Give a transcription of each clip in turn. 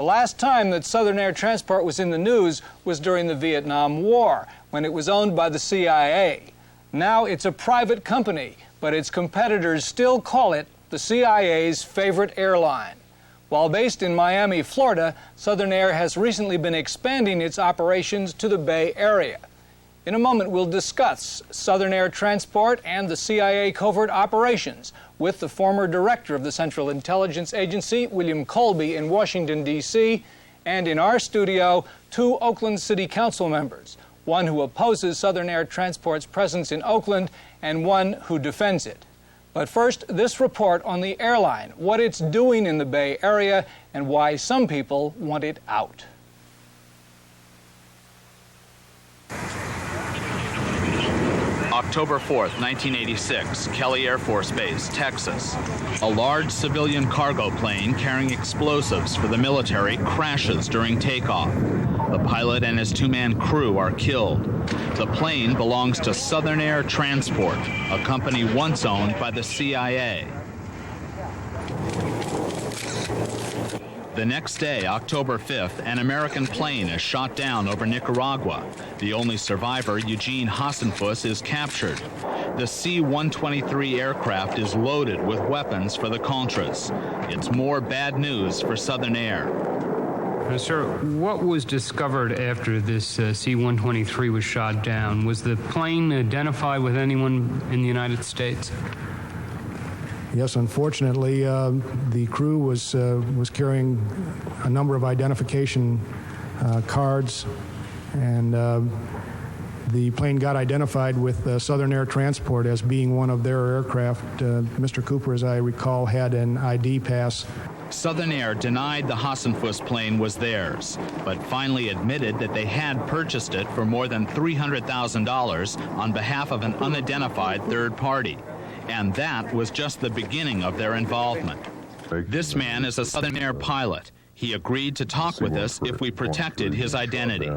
The last time that Southern Air Transport was in the news was during the Vietnam War, when it was owned by the CIA. Now it's a private company, but its competitors still call it the CIA's favorite airline. While based in Miami, Florida, Southern Air has recently been expanding its operations to the Bay Area. In a moment, we'll discuss Southern Air Transport and the CIA covert operations with the former director of the Central Intelligence Agency, William Colby, in Washington, D.C., and in our studio, two Oakland City Council members, one who opposes Southern Air Transport's presence in Oakland and one who defends it. But first, this report on the airline, what it's doing in the Bay Area, and why some people want it out. October 4th, 1986, Kelly Air Force Base, Texas. A large civilian cargo plane carrying explosives for the military crashes during takeoff. The pilot and his two-man crew are killed. The plane belongs to Southern Air Transport, a company once owned by the CIA. The next day, October 5th, an American plane is shot down over Nicaragua. The only survivor, Eugene Hasenfuss, is captured. The C-123 aircraft is loaded with weapons for the Contras. It's more bad news for Southern Air. Sir, what was discovered after this C-123 was shot down? Was the plane identified with anyone in the United States? Yes, unfortunately, the crew was carrying a number of identification cards, and the plane got identified with Southern Air Transport as being one of their aircraft. Mr. Cooper, as I recall, had an ID pass. Southern Air denied the Hasenfuss plane was theirs, but finally admitted that they had purchased it for more than $300,000 on behalf of an unidentified third party. And that was just the beginning of their involvement. This man is a Southern Air pilot. He agreed to talk with us if we protected his identity.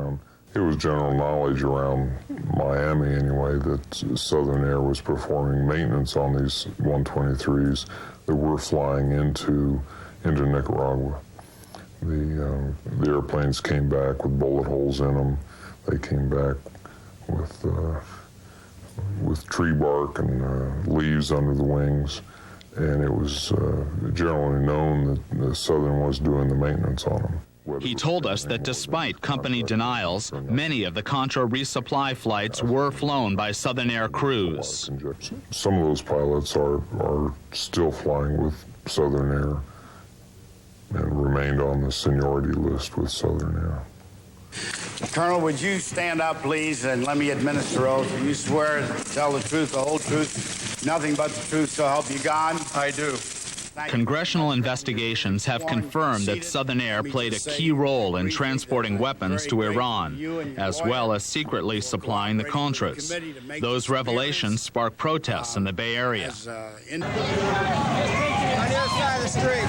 It was general knowledge around Miami, anyway, that Southern Air was performing maintenance on these 123s that were flying into Nicaragua. The airplanes came back with bullet holes in them. They came back with tree bark and leaves under the wings, and it was generally known that Southern was doing the maintenance on them. He told us that despite company denials, many of the Contra resupply flights were flown by Southern Air crews. Some of those pilots are still flying with Southern Air and remained on the seniority list with Southern Air. Colonel, would you stand up, please, and let me administer oath? Do you swear to tell the truth, the whole truth, nothing but the truth, so help you God? I do. Congressional investigations have confirmed that Southern Air played a key role in transporting weapons to Iran, as well as secretly supplying the Contras. Those revelations sparked protests in the Bay Area. On the other side of the street.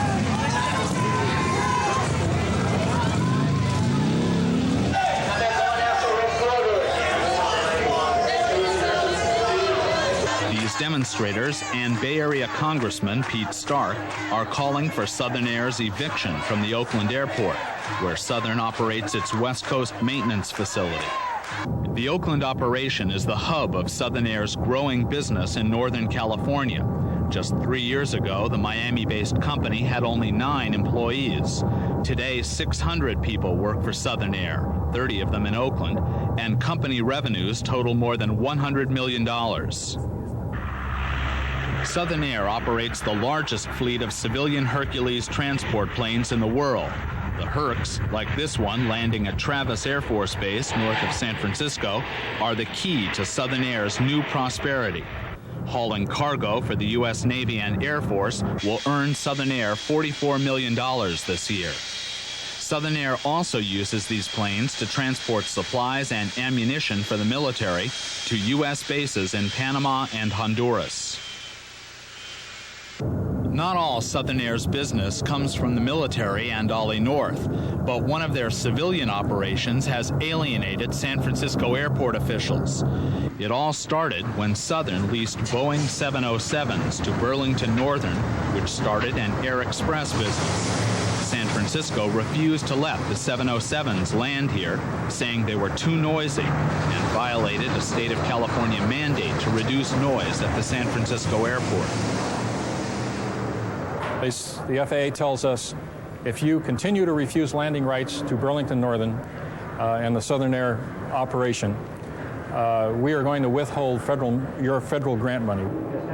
Demonstrators and Bay Area Congressman Pete Stark are calling for Southern Air's eviction from the Oakland airport, where Southern operates its West Coast maintenance facility. The Oakland operation is the hub of Southern Air's growing business in Northern California. Just 3 years ago, the Miami-based company had only 9 employees. Today, 600 people work for Southern Air, 30 of them in Oakland, and company revenues total more than $100 million. Southern Air operates the largest fleet of civilian Hercules transport planes in the world. The Hercs, like this one landing at Travis Air Force Base north of San Francisco, are the key to Southern Air's new prosperity. Hauling cargo for the U.S. Navy and Air Force will earn Southern Air $44 million this year. Southern Air also uses these planes to transport supplies and ammunition for the military to U.S. bases in Panama and Honduras. Not all Southern Air's business comes from the military and Ollie North, but one of their civilian operations has alienated San Francisco airport officials. It all started when Southern leased Boeing 707s to Burlington Northern, which started an Air Express business. San Francisco Francisco refused to let the 707s land here, saying they were too noisy and violated a state of California mandate to reduce noise at the San Francisco airport. The FAA tells us if you continue to refuse landing rights to Burlington Northern and the Southern Air operation, we are going to withhold your federal grant money.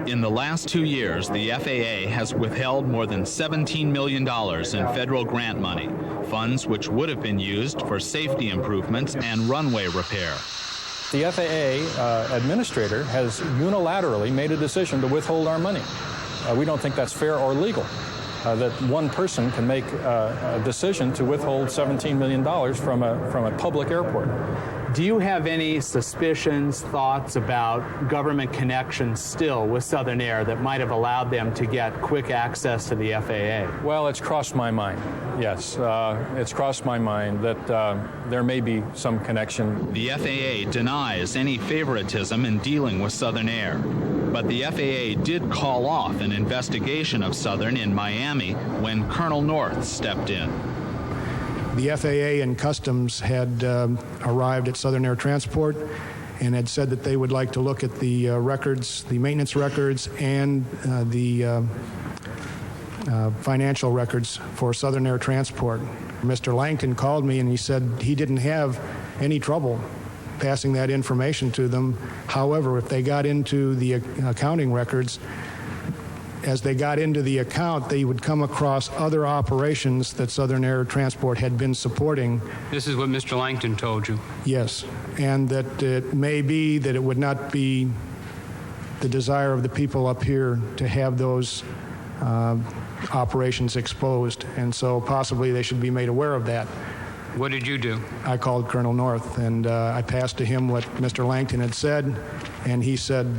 In the last 2 years, the FAA has withheld more than $17 million in federal grant money, funds which would have been used for safety improvements and runway repair. The FAA administrator has unilaterally made a decision to withhold our money. We don't think that's fair or legal, that one person can make a decision to withhold $17 million from a public airport. Do you have any suspicions, thoughts about government connections still with Southern Air that might have allowed them to get quick access to the FAA? Well, it's crossed my mind, yes. It's crossed my mind that there may be some connection. The FAA denies any favoritism in dealing with Southern Air, but the FAA did call off an investigation of Southern in Miami when Colonel North stepped in. The FAA and Customs had arrived at Southern Air Transport and had said that they would like to look at the records, the maintenance records, and the financial records for Southern Air Transport. Mr. Langton called me and he said he didn't have any trouble passing that information to them. However, if they got into the accounting records, as they got into the account, they would come across other operations that Southern Air Transport had been supporting. This is what Mr. Langton told you? Yes, and that it may be that it would not be the desire of the people up here to have those operations exposed, and so possibly they should be made aware of that. What did you do? I called Colonel North, and I passed to him what Mr. Langton had said, and he said,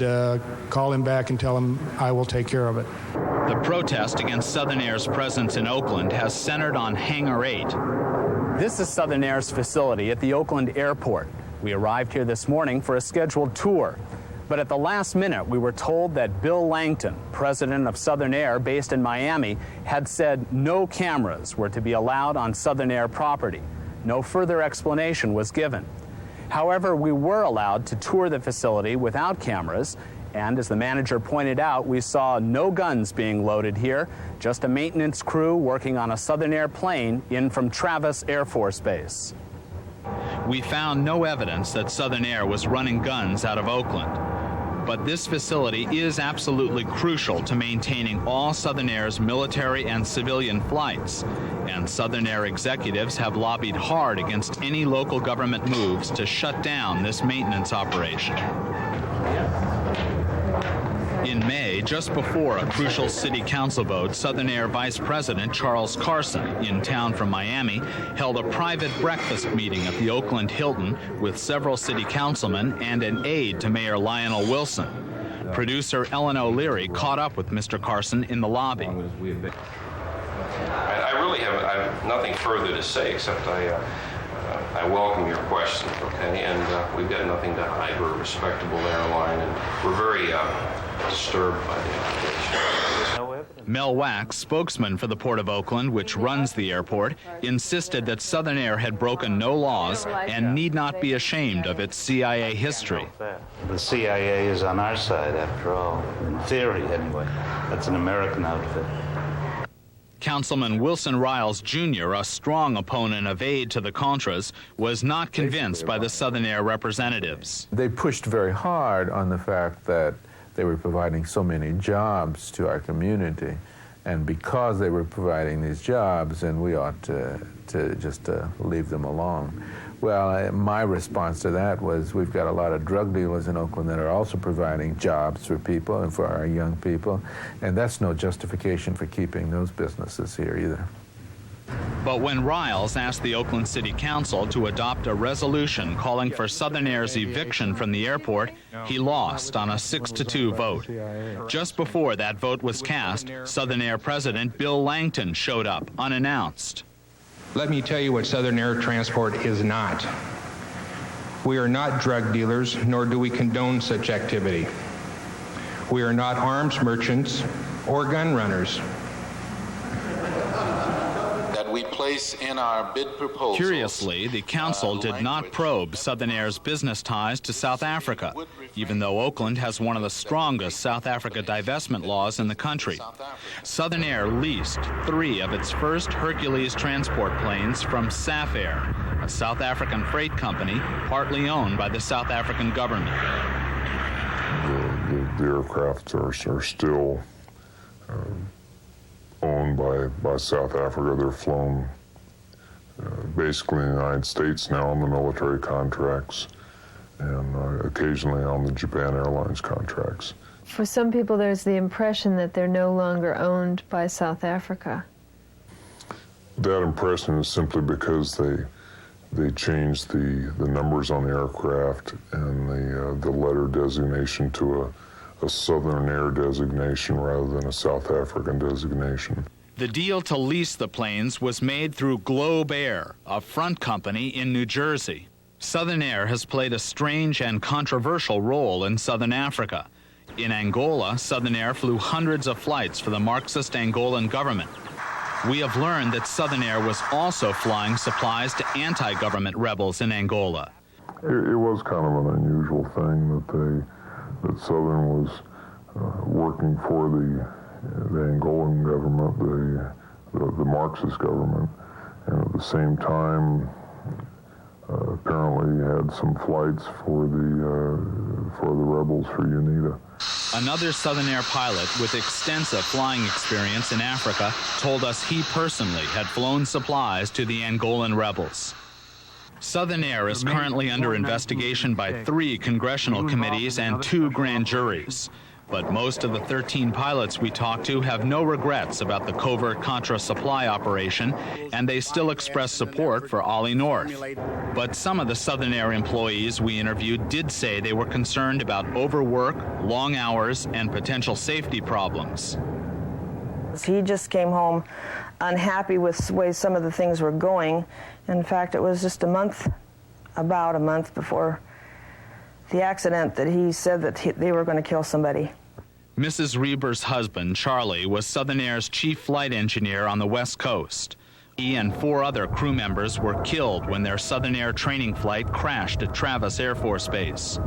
call him back and tell him I will take care of it. The protest against Southern Air's presence in Oakland has centered on Hangar 8. This is Southern Air's facility at the Oakland airport. We arrived here this morning for a scheduled tour. But at the last minute, we were told that Bill Langton, president of Southern Air based in Miami, had said no cameras were to be allowed on Southern Air property. No further explanation was given. However, we were allowed to tour the facility without cameras, and as the manager pointed out, we saw no guns being loaded here, just a maintenance crew working on a Southern Air plane in from Travis Air Force Base. We found no evidence that Southern Air was running guns out of Oakland. But this facility is absolutely crucial to maintaining all Southern Air's military and civilian flights, and Southern Air executives have lobbied hard against any local government moves to shut down this maintenance operation. In May, just before a crucial city council vote, Southern Air Vice President Charles Carson, in town from Miami, held a private breakfast meeting at the Oakland Hilton with several city councilmen and an aide to Mayor Lionel Wilson. Producer Ellen O'Leary caught up with Mr. Carson in the lobby. I really have nothing further to say except I welcome your questions, okay? And we've got nothing to hide. We're a respectable airline, and we're very disturbed by the allegation. Mel Wax, spokesman for the Port of Oakland, which runs the airport, insisted that Southern Air had broken no laws and need not be ashamed of its CIA history. The CIA is on our side, after all. In theory, anyway. That's an American outfit. Councilman Wilson Riles, Jr., a strong opponent of aid to the Contras, was not convinced by the Southern Air representatives. They pushed very hard on the fact that they were providing so many jobs to our community, and because they were providing these jobs, then we ought to just leave them alone. Well, my response to that was, we've got a lot of drug dealers in Oakland that are also providing jobs for people and for our young people, and that's no justification for keeping those businesses here either. But when Riles asked the Oakland City Council to adopt a resolution calling for Southern Air's eviction from the airport, he lost on a 6-2 vote. Just before that vote was cast, Southern Air President Bill Langton showed up unannounced. Let me tell you what Southern Air Transport is not. We are not drug dealers, nor do we condone such activity. We are not arms merchants or gun runners. That we place place in our bid proposals. Curiously, the council did not probe Southern Air's business ties to South Africa, even though Oakland has one of the strongest South Africa divestment laws in the country. Southern Air leased 3 of its first Hercules transport planes from SAF Air, a South African freight company partly owned by the South African government. The aircraft are still owned by South Africa. They're flown basically in the United States now on the military contracts and occasionally on the Japan Airlines contracts. For some people, there's the impression that they're no longer owned by South Africa. That impression is simply because they changed the numbers on the aircraft and the letter designation to a Southern Air designation rather than a South African designation. The deal to lease the planes was made through Globe Air, a front company in New Jersey. Southern Air has played a strange and controversial role in Southern Africa. In Angola, Southern Air flew hundreds of flights for the Marxist Angolan government. We have learned that Southern Air was also flying supplies to anti-government rebels in Angola. It was kind of an unusual thing that Southern was working for the Angolan government, the Marxist government, and at the same time apparently had some flights for the rebels for UNITA. Another Southern Air pilot with extensive flying experience in Africa told us he personally had flown supplies to the Angolan rebels. Southern Air is currently under investigation by 3 congressional committees and 2 grand juries. But most of the 13 pilots we talked to have no regrets about the covert Contra supply operation, and they still express support for Ollie North. But some of the Southern Air employees we interviewed did say they were concerned about overwork, long hours, and potential safety problems. He just came home unhappy with the way some of the things were going. In fact, it was just about a month before the accident that he said that they were going to kill somebody. Mrs. Reber's husband, Charlie, was Southern Air's chief flight engineer on the West Coast. He and 4 other crew members were killed when their Southern Air training flight crashed at Travis Air Force Base.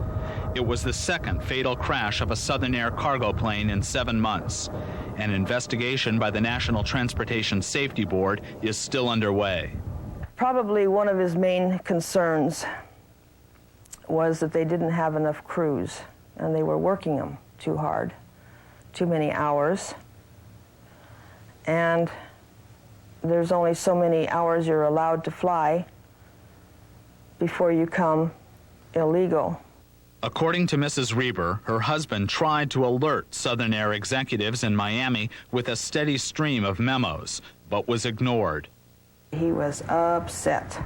It was the 2nd fatal crash of a Southern Air cargo plane in 7 months. An investigation by the National Transportation Safety Board is still underway. Probably one of his main concerns was that they didn't have enough crews, and they were working them too hard, too many hours, and there's only so many hours you're allowed to fly before you become illegal. According to Mrs. Reber, her husband tried to alert Southern Air executives in Miami with a steady stream of memos, but was ignored. He was upset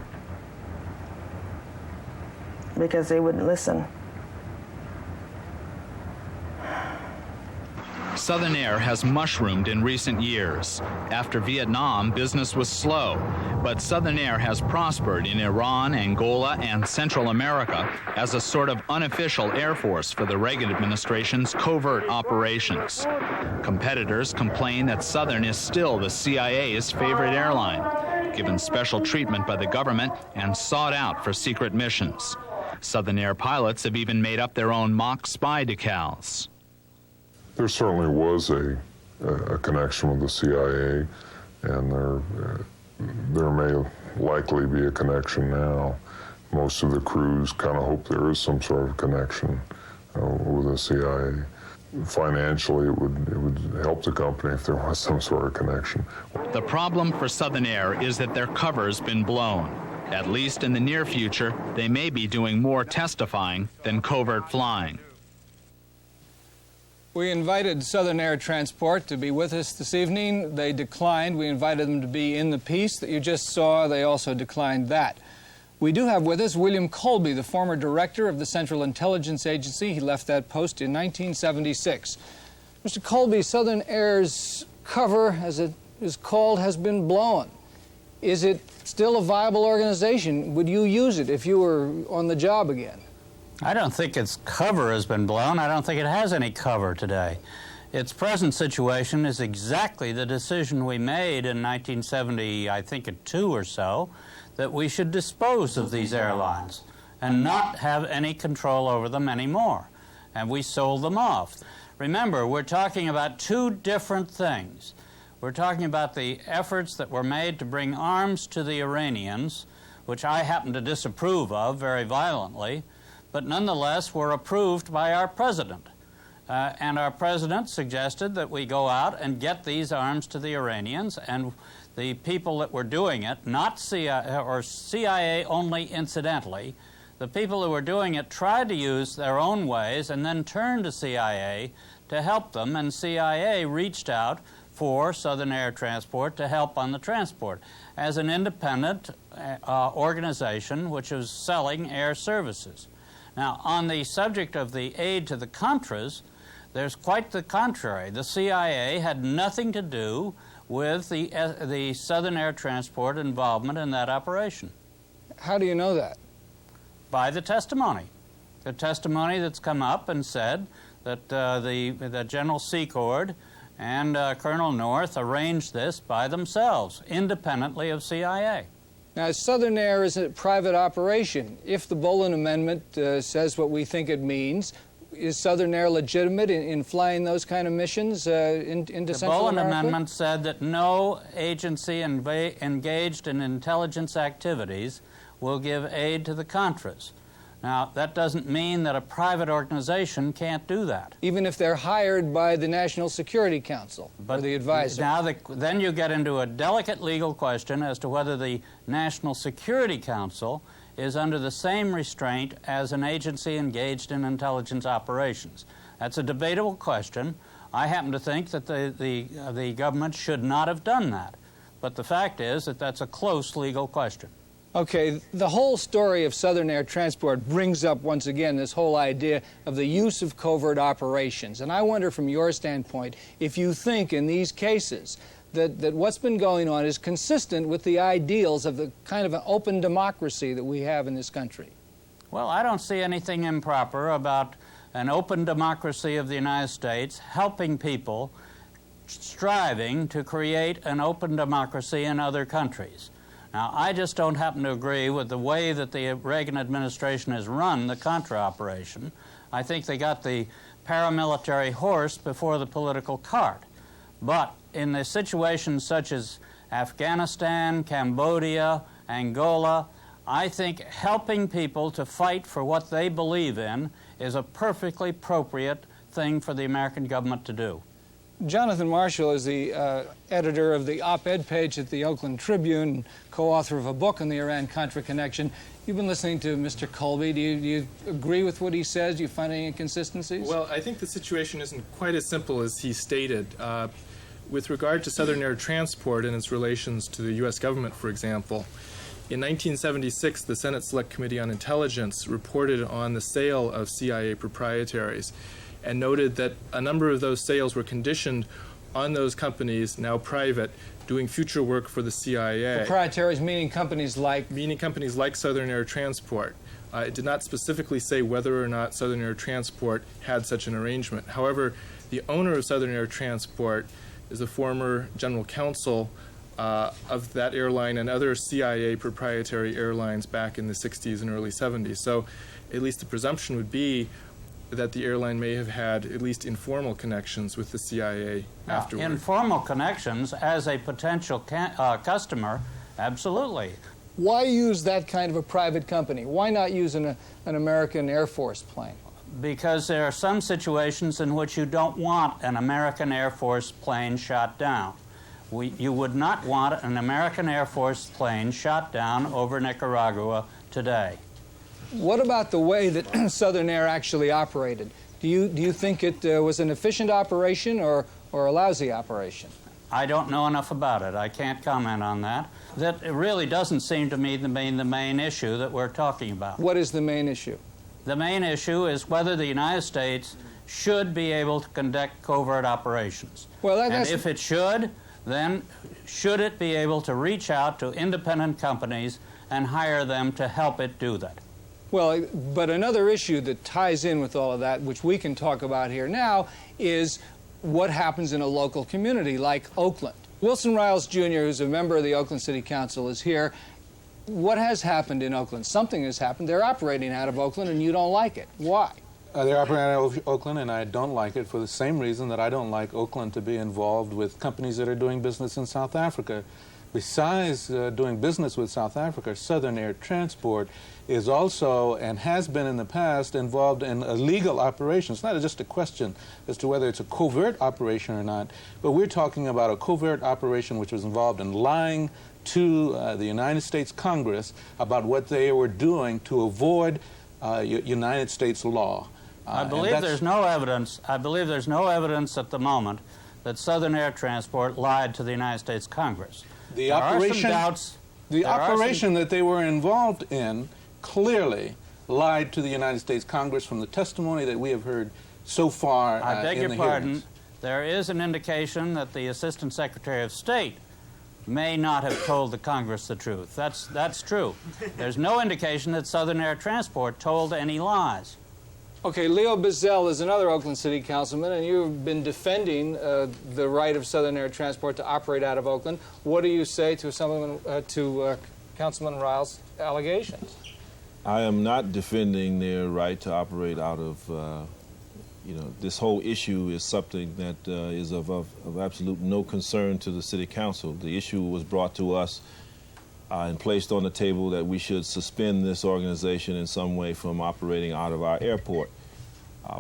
because they wouldn't listen. Southern Air has mushroomed in recent years. After Vietnam, business was slow, but Southern Air has prospered in Iran, Angola, and Central America as a sort of unofficial air force for the Reagan administration's covert operations. Competitors complain that Southern is still the CIA's favorite airline, given special treatment by the government and sought out for secret missions. Southern Air pilots have even made up their own mock spy decals. There certainly was a connection with the CIA, and there may likely be a connection now. Most of the crews kind of hope there is some sort of connection with the CIA. Financially, it would help the company if there was some sort of connection. The problem for Southern Air is that their cover's been blown. At least in the near future, they may be doing more testifying than covert flying. We invited Southern Air Transport to be with us this evening. They declined. We invited them to be in the piece that you just saw. They also declined that. We do have with us William Colby, the former director of the Central Intelligence Agency. He left that post in 1976. Mr. Colby, Southern Air's cover, as it is called, has been blown. Is it still a viable organization? Would you use it if you were on the job again? I don't think its cover has been blown. I don't think it has any cover today. Its present situation is exactly the decision we made in 1970, I think, at 2 or so, that we should dispose of these airlines and not have any control over them anymore. And we sold them off. Remember, we're talking about 2 different things. We're talking about the efforts that were made to bring arms to the Iranians, which I happen to disapprove of very violently, but nonetheless were approved by our president. And our president suggested that we go out and get these arms to the Iranians, and the people that were doing it, not CIA, or CIA only incidentally, the people who were doing it tried to use their own ways and then turned to CIA to help them, and CIA reached out for Southern Air Transport to help on the transport as an independent organization which was selling air services. Now, on the subject of the aid to the Contras, there's quite the contrary. The CIA had nothing to do with the Southern Air Transport involvement in that operation. How do you know that? By the testimony. The testimony that's come up and said that the General Secord and Colonel North arranged this by themselves, independently of CIA. Now, Southern Air is a private operation. If the Bolin Amendment says what we think it means, is Southern Air legitimate in flying those kind of missions into Central America? The Bolin Amendment said that no agency engaged in intelligence activities will give aid to the Contras. Now, that doesn't mean that a private organization can't do that. Even if they're hired by the National Security Council or the advisor? Now, then you get into a delicate legal question as to whether the National Security Council is under the same restraint as an agency engaged in intelligence operations. That's a debatable question. I happen to think that the government should not have done that. But the fact is that that's a close legal question. Okay, the whole story of Southern Air Transport brings up once again this whole idea of the use of covert operations. And I wonder from your standpoint if you think in these cases that what's been going on is consistent with the ideals of the kind of an open democracy that we have in this country. Well, I don't see anything improper about an open democracy of the United States helping people striving to create an open democracy in other countries. Now, I just don't happen to agree with the way that the Reagan administration has run the Contra operation. I think they got the paramilitary horse before the political cart. But in the situations such as Afghanistan, Cambodia, Angola, I think helping people to fight for what they believe in is a perfectly appropriate thing for the American government to do. Jonathan Marshall is the editor of the op-ed page at the Oakland Tribune, co-author of a book on the Iran-Contra connection. You've been listening to Mr. Colby. Do you agree with what he says? Do you find any inconsistencies? Well, I think the situation isn't quite as simple as he stated. With regard to Southern Air Transport and its relations to the U.S. government, for example, in 1976, the Senate Select Committee on Intelligence reported on the sale of CIA proprietaries and noted that a number of those sales were conditioned on those companies, now private, doing future work for the CIA. Proprietaries meaning companies like? Meaning companies like Southern Air Transport. It did not specifically say whether or not Southern Air Transport had such an arrangement. However, the owner of Southern Air Transport is the former general counsel of that airline and other CIA proprietary airlines back in the 60s and early 70s. So at least the presumption would be that the airline may have had at least informal connections with the CIA afterward. Informal connections as a potential customer, absolutely. Why use that kind of a private company? Why not use an American Air Force plane? Because there are some situations in which you don't want an American Air Force plane shot down. You would not want an American Air Force plane shot down over Nicaragua today. What about the way that Southern Air actually operated? Do you think it was an efficient operation or a lousy operation? I don't know enough about it. I can't comment on that. That really doesn't seem to me to be the main issue that we're talking about. What is the main issue? The main issue is whether the United States should be able to conduct covert operations. Well, and if it should, then should it be able to reach out to independent companies and hire them to help it do that? Well, but another issue that ties in with all of that, which we can talk about here now, is what happens in a local community like Oakland. Wilson Riles Jr., who's a member of the Oakland City Council, is here. What has happened in Oakland? Something has happened. They're operating out of Oakland, and you don't like it. Why? They're operating out of Oakland, and I don't like it for the same reason that I don't like Oakland to be involved with companies that are doing business in South Africa. Besides doing business with South Africa, Southern Air Transport is also, and has been in the past, involved in illegal operations. It's not just a question as to whether it's a covert operation or not, but we're talking about a covert operation which was involved in lying to the United States Congress about what they were doing to avoid United States law. I believe there's no evidence. I believe there's no evidence at the moment that Southern Air Transport lied to the United States Congress. The operation that they were involved in clearly lied to the United States Congress from the testimony that we have heard so far. I beg your pardon. Hearings. There is an indication that the Assistant Secretary of State may not have told the Congress the truth. That's true. There's no indication that Southern Air Transport told any lies. Okay, Leo Bizzell is another Oakland City Councilman, and you've been defending the right of Southern Air Transport to operate out of Oakland. What do you say to Councilman Riles' allegations? I am not defending their right to operate out of, this whole issue is something that is of absolute no concern to the City Council. The issue was brought to us and placed on the table that we should suspend this organization in some way from operating out of our airport.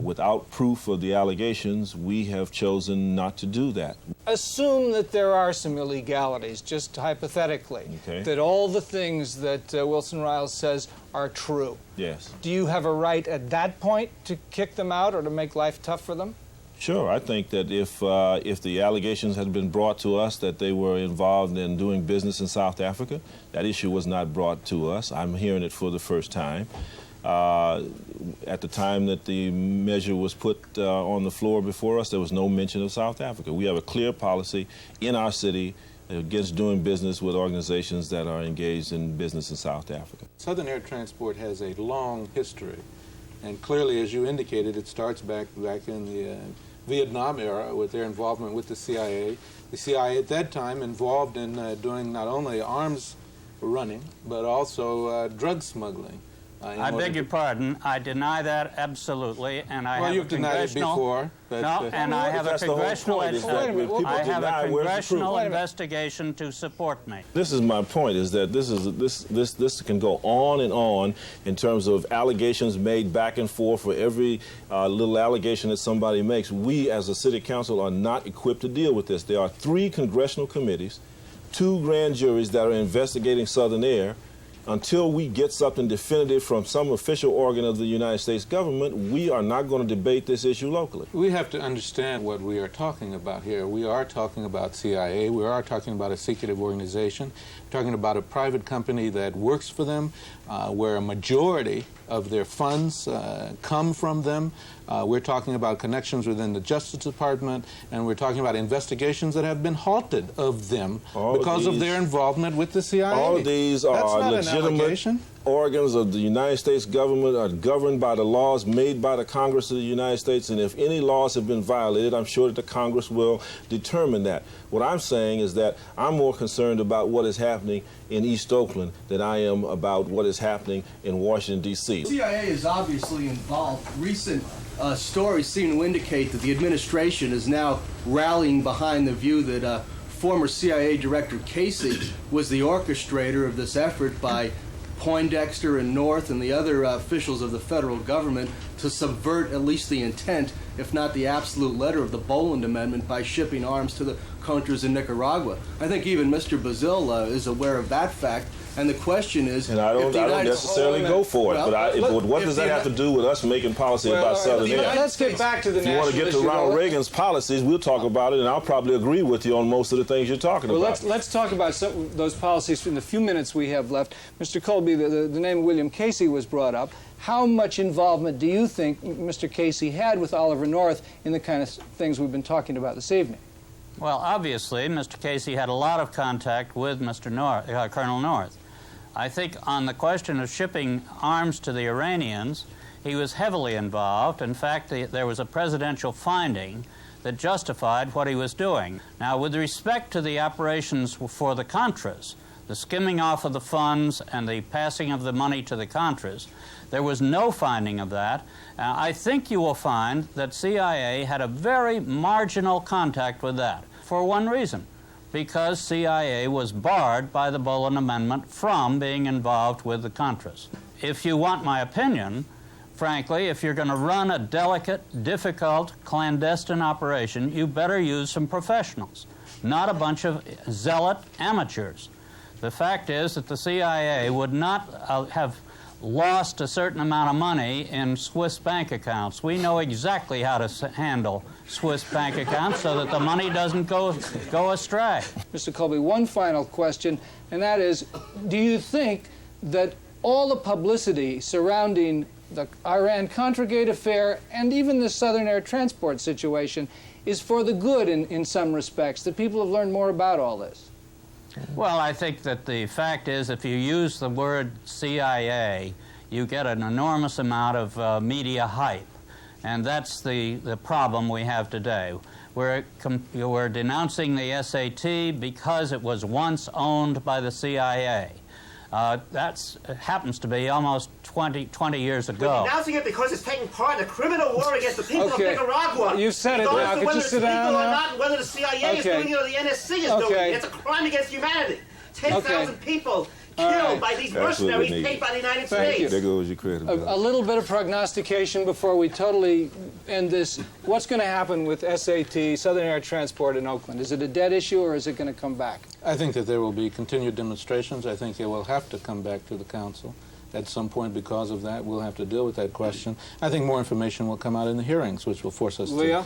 Without proof of the allegations, we have chosen not to do that. Assume that there are some illegalities, just hypothetically, that all the things that Wilson Riles says are true. Yes. Do you have a right at that point to kick them out or to make life tough for them? Sure. I think that if the allegations had been brought to us that they were involved in doing business in South Africa, that issue was not brought to us. I'm hearing it for the first time. At the time that the measure was put on the floor before us, there was no mention of South Africa. We have a clear policy in our city against doing business with organizations that are engaged in business in South Africa. Southern Air Transport has a long history, and clearly, as you indicated, it starts back in the Vietnam era with their involvement with the CIA. The CIA at that time involved in doing not only arms running, but also drug smuggling. I beg your pardon. I deny that absolutely, and I have you've denied it before. And I have a congressional. I have a congressional investigation to support me. This is my point: is that this can go on and on in terms of allegations made back and forth for every little allegation that somebody makes. We, as a city council, are not equipped to deal with this. There are 3 congressional committees, 2 grand juries that are investigating Southern Air. Until we get something definitive from some official organ of the United States government, we are not going to debate this issue locally. We have to understand what we are talking about here. We are talking about CIA. We are talking about a secretive organization. We're talking about a private company that works for them, where a majority of their funds come from them. We're talking about connections within the Justice Department, and we're talking about investigations that have been halted of them because of their involvement with the CIA. All of these are legitimate organs of the United States government, are governed by the laws made by the Congress of the United States, and if any laws have been violated, I'm sure that the Congress will determine that. What I'm saying is that I'm more concerned about what is happening in East Oakland than I am about what is happening in Washington, D.C. The CIA is obviously involved. Recent stories seem to indicate that the administration is now rallying behind the view that former CIA Director Casey was the orchestrator of this effort by Poindexter and North and the other officials of the federal government to subvert at least the intent, if not the absolute letter of the Boland Amendment by shipping arms to the Contras in Nicaragua. I think even Mr. Bazil is aware of that fact. And the question is, and I don't necessarily go for it, but what does that have to do with us making policy about Southern Air? Let's get back to the national issue. If you want to get to Ronald Reagan's policies, we'll talk about it, and I'll probably agree with you on most of the things you're talking about. Let's talk about some of those policies in the few minutes we have left. Mr. Colby, the name of William Casey was brought up. How much involvement do you think Mr. Casey had with Oliver North in the kind of things we've been talking about this evening? Well, obviously, Mr. Casey had a lot of contact with Mr. Colonel North. I think on the question of shipping arms to the Iranians, he was heavily involved. In fact, there was a presidential finding that justified what he was doing. Now, with respect to the operations for the Contras, the skimming off of the funds and the passing of the money to the Contras, there was no finding of that. I think you will find that CIA had a very marginal contact with that, for one reason, because CIA was barred by the Boland Amendment from being involved with the Contras. If you want my opinion, frankly, if you're going to run a delicate, difficult, clandestine operation, you better use some professionals, not a bunch of zealot amateurs. The fact is that the CIA would not have lost a certain amount of money in Swiss bank accounts. We know exactly how to handle Swiss bank accounts so that the money doesn't go astray. Mr. Colby, one final question, and that is, do you think that all the publicity surrounding the Iran-Contra affair and even the Southern Air Transport situation is for the good in some respects, that people have learned more about all this? Well, I think that the fact is, if you use the word CIA, you get an enormous amount of media hype. And that's the problem we have today. We're denouncing the SAT because it was once owned by the CIA. That happens to be almost 20 years ago. We're denouncing it because it's taking part in a criminal war against the people of Nicaragua. You've said it now. Could you sit down now? Not whether the CIA is doing it or the NSC is doing it. It's a crime against humanity. 10,000 people killed by these mercenaries paid by the United States. There goes your credit. A little bit of prognostication before we totally end this. What's going to happen with SAT, Southern Air Transport in Oakland? Is it a dead issue or is it going to come back? I think that there will be continued demonstrations. I think it will have to come back to the council at some point because of that. We'll have to deal with that question. I think more information will come out in the hearings, which will force us Leo?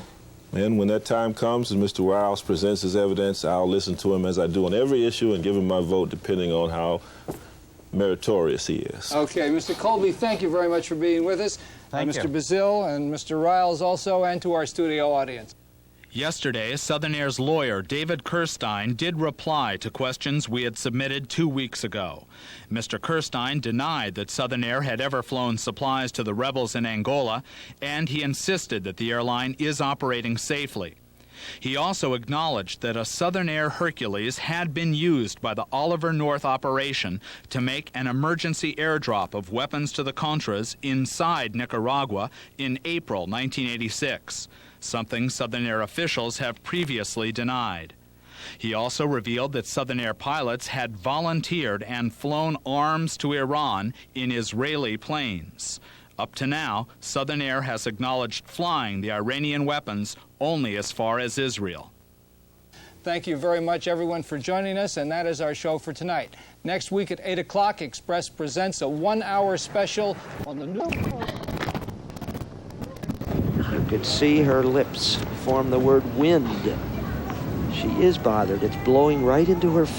And when that time comes and Mr. Wiles presents his evidence, I'll listen to him as I do on every issue and give him my vote depending on how meritorious he is. Okay, Mr. Colby, thank you very much for being with us. Thank you. Mr. Bazile and Mr. Riles also, and to our studio audience. Yesterday, Southern Air's lawyer, David Kirstein, did reply to questions we had submitted 2 weeks ago. Mr. Kirstein denied that Southern Air had ever flown supplies to the rebels in Angola, and he insisted that the airline is operating safely. He also acknowledged that a Southern Air Hercules had been used by the Oliver North operation to make an emergency airdrop of weapons to the Contras inside Nicaragua in April 1986. Something Southern Air officials have previously denied. He also revealed that Southern Air pilots had volunteered and flown arms to Iran in Israeli planes. Up to now, Southern Air has acknowledged flying the Iranian weapons only as far as Israel. Thank you very much, everyone, for joining us, and that is our show for tonight. Next week at 8 o'clock, Express presents a 1-hour special on the new... You could see her lips form the word wind. She is bothered. It's blowing right into her face.